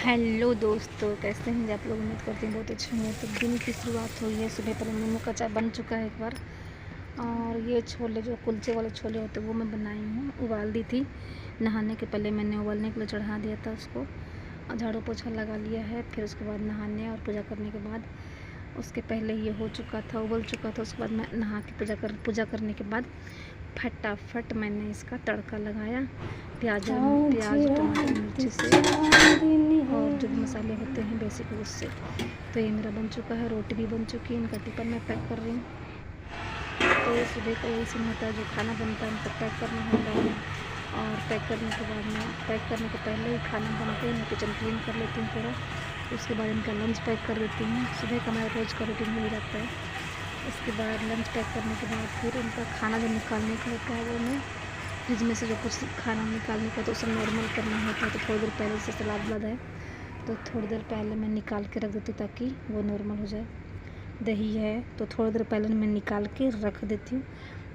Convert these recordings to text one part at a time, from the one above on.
Hello दोस्तों, कैसे हैं आप लोग। उम्मीद करती हैं बहुत अच्छे होंगे। तो दिन की शुरुआत हुई है। सुबह पर नींबू का चाय बन चुका है एक बार। और ये छोले जो कुलचे वाले छोले होते हैं वो मैं बनाई हूँ, उबाल दी थी। नहाने के पहले मैंने उबालने के लिए चढ़ा दिया था उसको, झाड़ू पोछा लगा लिया है। फिर उसके बाद नहाने और पूजा करने के बाद, उसके पहले ये हो चुका था, उबल चुका था। उसके बाद मैं नहा के पूजा करने के बाद फटाफट मैंने इसका तड़का लगाया, प्याज टमाटर मिर्ची से, और जो भी मसाले होते हैं बेसिक उससे। तो ये मेरा बन चुका है। रोटी भी बन चुकी है, इनका टिफिन मैं पैक कर रही हूँ। तो सुबह का यही सीन होता है, जो खाना बनता है उनको पैक करना होता है। और पैक करने के बाद में, पैक करने के पहले ही खाना बनते हैं, मैं किचन क्लीन कर लेती हूँ पूरा। उसके बाद इनका लंच पैक कर देती हूँ। सुबह का मेरा रोज़ का रूटीन ही रहता है। उसके बाद लंच पैक करने के बाद फिर उनका खाना जो निकालने का होता है, वो मैं फ्रिज में से जो कुछ खाना निकालने का तो उसे नॉर्मल करना होता है। तो थोड़ी देर पहले से सलाद वलाद है तो थोड़ी देर पहले मैं निकाल के रख देती हूँ ताकि वो नॉर्मल हो जाए। दही है तो थोड़ी देर पहले मैं निकाल के रख देती हूँ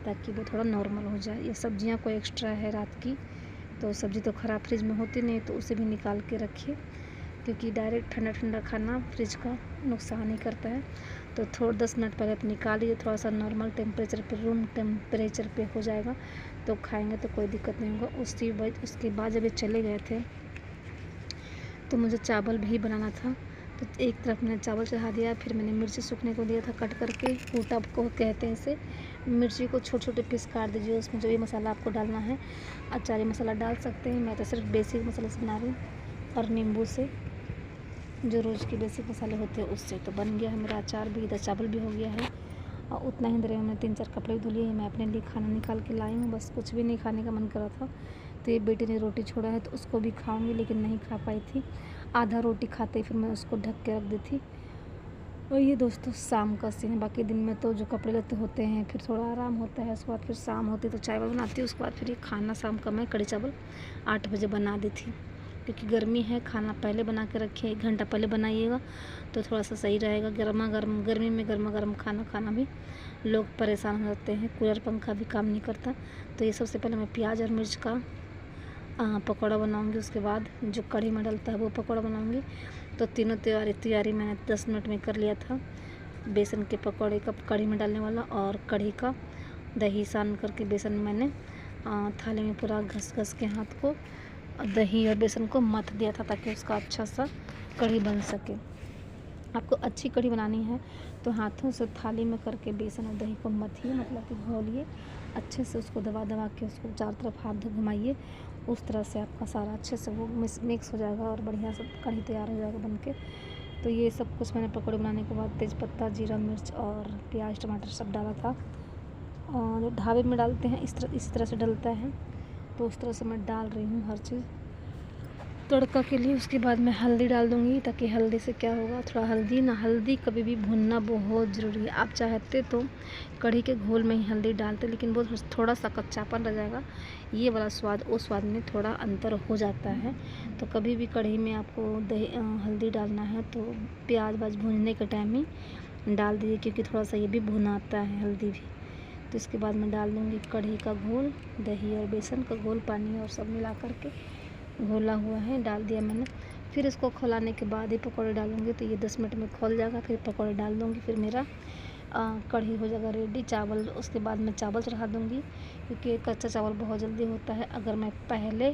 ताकि वो थोड़ा नॉर्मल हो जाए। ये सब्जियाँ कोई एक्स्ट्रा है रात की, तो सब्ज़ी तो ख़राब फ्रिज में होती नहीं, तो उसे भी निकाल के रखिए, क्योंकि डायरेक्ट ठंडा ठंडा खाना फ्रिज का नुकसान ही करता है। तो थोड़ा 10 मिनट पहले आप निकालिए, थोड़ा सा नॉर्मल टेम्परेचर पे, रूम टेम्परेचर पे हो जाएगा तो खाएंगे तो कोई दिक्कत नहीं होगा। उसके बाद जब ये चले गए थे तो मुझे चावल भी बनाना था। तो एक तरफ मैंने चावल चढ़ा दिया, फिर मैंने मिर्ची सूखने को दिया था कट करके, कूटा को कहते हैं इसे। मिर्ची को छोटे छोटे पीस काट दीजिए, उसमें जो भी मसाला आपको डालना है, अचारी मसाला डाल सकते हैं। मैं तो सिर्फ बेसिक मसाले से बना रही हूँ, और नींबू से, जो रोज़ के बेसिक मसाले होते हैं उससे। तो बन गया है मेरा अचार भी, इधर चावल भी हो गया है। और उतना ही देर में मैंने 3-4 कपड़े भी धुल लिए। मैं अपने लिए खाना निकाल के लाई हूँ, बस कुछ भी नहीं खाने का मन कर रहा था। तो ये बेटे ने रोटी छोड़ा है तो उसको भी खाऊंगी, लेकिन नहीं खा पाई थी। आधा रोटी खाते ही फिर मैं उसको ढक के रख दी थी। और ये दोस्तों शाम का सीन है। बाकी दिन में तो जो कपड़े लेते होते हैं फिर थोड़ा आराम होता है। उसके बाद फिर शाम होती तो चाय बनाती हूँ। उसके बाद फिर ये खाना शाम का मैं कढ़ी चावल 8 बजे बना दी थी, क्योंकि गर्मी है। खाना पहले बना के रखिए, 1 घंटा पहले बनाइएगा तो थोड़ा सा सही रहेगा। गर्मी में गर्मा गर्म खाना खाना भी लोग परेशान हो जाते हैं, कूलर पंखा भी काम नहीं करता। तो ये सबसे पहले मैं प्याज और मिर्च का पकौड़ा बनाऊंगी। उसके बाद जो कढ़ी में डलता है वो पकौड़ा बनाऊंगी। तो तीनों तैयारी मैंने 10 मिनट में कर लिया था। बेसन के पकौड़े का कढ़ी में डालने वाला, और कढ़ी का दही सान करके बेसन में मैंने थाली में पूरा घस के हाथ को दही और बेसन को मथ दिया था, ताकि उसका अच्छा सा कढ़ी बन सके। आपको अच्छी कढ़ी बनानी है तो हाथों से थाली में करके बेसन और दही को मथिए, मतलब कि घोलिए अच्छे से, उसको दबा के उसको चारों तरफ हाथ घुमाइए। उस तरह से आपका सारा अच्छे से वो मिक्स हो जाएगा और बढ़िया से कढ़ी तैयार हो जाएगा बनके। तो ये सब कुछ मैंने पकौड़े बनाने के बाद तेज़पत्ता, जीरा, मिर्च और प्याज टमाटर सब डाला था। और ढाबे में डालते हैं इसी तरह से डलता है, तो उस तरह से मैं डाल रही हूँ हर चीज़ तड़का के लिए। उसके बाद मैं हल्दी डाल दूँगी, ताकि हल्दी से क्या होगा, थोड़ा हल्दी कभी भी भुनना बहुत ज़रूरी है। आप चाहते तो कढ़ी के घोल में ही हल्दी डालते, लेकिन वो थोड़ा सा कच्चापन रह जाएगा। ये वाला स्वाद उस स्वाद में थोड़ा अंतर हो जाता है। तो कभी भी कढ़ी में आपको हल्दी डालना है तो प्याज भूनने के टाइम ही डाल दीजिए, क्योंकि थोड़ा सा ये भी भुनाता है हल्दी भी। तो इसके बाद मैं डाल दूँगी कढ़ी का घोल, दही और बेसन का घोल, पानी और सब मिला करके घोला हुआ है, डाल दिया मैंने। फिर इसको खौलाने के बाद ही पकौड़े डालूँगी, तो ये 10 मिनट में खौल जाएगा। फिर पकौड़े डाल दूँगी, फिर मेरा कढ़ी हो जाएगा रेडी। चावल, उसके बाद मैं चावल चढ़ा दूँगी, क्योंकि कच्चा चावल बहुत जल्दी होता है। अगर मैं पहले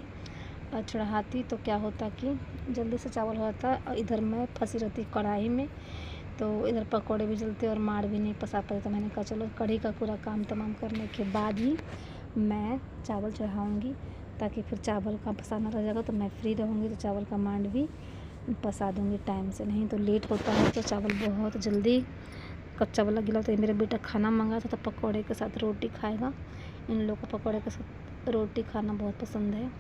चढ़ाती तो क्या होता कि जल्दी से चावल हो जाता, और इधर मैं फंसी रहती कढ़ाई में, तो इधर पकौड़े भी जलते और माड़ भी नहीं पसा पाते। तो मैंने कहा चलो कढ़ी का पूरा काम तमाम करने के बाद ही मैं चावल चढ़ाऊँगी, ताकि फिर चावल का पसाना रह जाएगा तो मैं फ्री रहूँगी, तो चावल का मांड भी पसा दूँगी टाइम से। नहीं तो लेट होता है तो चावल बहुत जल्दी कच्चा वाला गीला। तो मेरा बेटा खाना मंगा था तो पकौड़े के साथ रोटी खाएगा। इन लोगों को पकौड़े के साथ रोटी खाना बहुत पसंद है।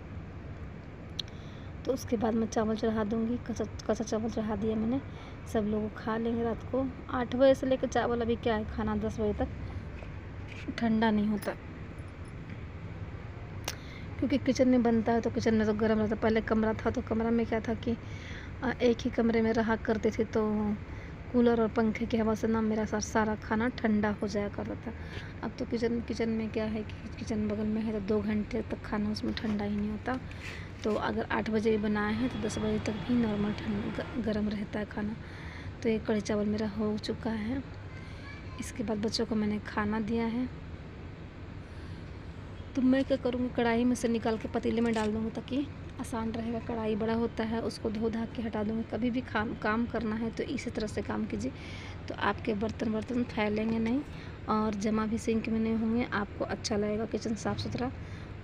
तो उसके बाद मैं चावल चढ़ा दूँगी, कच्चा चावल चढ़ा दिया मैंने। सब लोग खा लेंगे रात को। 8 बजे से लेकर चावल अभी क्या है, खाना 10 बजे तक ठंडा नहीं होता, क्योंकि किचन में बनता है तो किचन में तो गर्म रहता। पहले कमरा था तो कमरा में क्या था कि एक ही कमरे में रहा करते थे, तो कूलर और पंखे की हवा से ना मेरा सारा खाना ठंडा हो जाया करता था। अब तो किचन में क्या है कि किचन बगल में है, तो 2 घंटे तक खाना उसमें ठंडा ही नहीं होता। तो अगर 8 बजे भी बनाए हैं तो 10 बजे तक भी नॉर्मल गर्म रहता है खाना। तो ये कढ़ी चावल मेरा हो चुका है। इसके बाद बच्चों को मैंने खाना दिया है। तो मैं क्या करूँगी, कढ़ाई में से निकाल के पतीले में डाल दूँगी ताकि आसान रहेगा। कढ़ाई बड़ा होता है, उसको धो धा के हटा दूँगी। कभी भी काम करना है तो इसी तरह से काम कीजिए, तो आपके बर्तन फैलेंगे नहीं और जमा भी सिंक में नहीं होंगे। आपको अच्छा लगेगा किचन साफ़ सुथरा।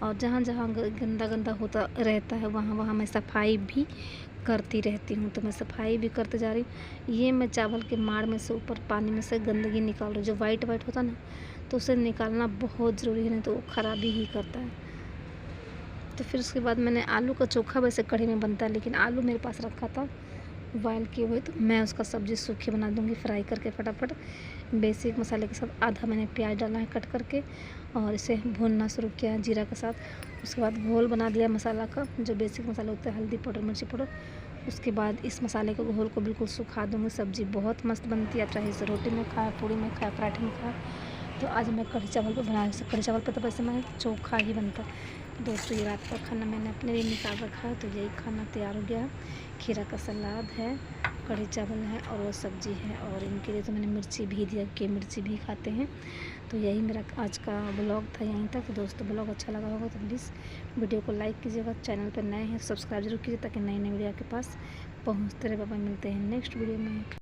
और जहाँ गंदा होता रहता है वहाँ मैं सफाई भी करती रहती हूँ। तो मैं सफाई भी करते जा रही हूँ। ये मैं चावल के माड़ में से ऊपर पानी में से गंदगी निकाल रही हूँ, जो वाइट होता ना, तो उसे निकालना बहुत ज़रूरी है, नहीं तो वो ख़राबी ही करता है। तो फिर उसके बाद मैंने आलू का चोखा, वैसे कढ़ी में बनता है लेकिन आलू मेरे पास रखा था बॉयल किए हुए, तो मैं उसका सब्ज़ी सूखी बना दूँगी फ्राई करके फटाफट। बेसिक मसाले के साथ आधा मैंने प्याज डाला है कट करके और इसे भूनना शुरू किया है जीरा के साथ। उसके बाद घोल बना दिया मसाला का, जो बेसिक मसाला होता है, हल्दी पाउडर, मिर्ची पाउडर। उसके बाद इस मसाले को घोल को बिल्कुल सुखा दूँगी। सब्ज़ी बहुत मस्त बनती है, आप चाहे इसे रोटी में खाएँ, पूड़ी में खाएँ, पराठे में खाएँ। तो आज मैं कढ़ी चावल पे बना रही हूँ। कढ़ी चावल पे तो वैसे मैं चोखा ही बनता है। दोस्तों ये रात का खाना मैंने अपने लिए निकाल रखा है, तो यही खाना तैयार हो गया है। खीरा का सलाद है, कढ़ी चावल है और वो सब्ज़ी है। और इनके लिए तो मैंने मिर्ची भी दिया कि मिर्ची भी खाते हैं। तो यही मेरा आज का ब्लॉग था यहीं तक। तो दोस्तों ब्लॉग अच्छा लगा होगा तो प्लीज़ वीडियो को लाइक कीजिएगा। चैनल पर नए हैं सब्सक्राइब जरूर कीजिए ताकि नई वीडियो आपके पास पहुँचते रहे। पापा मिलते हैं नेक्स्ट वीडियो में।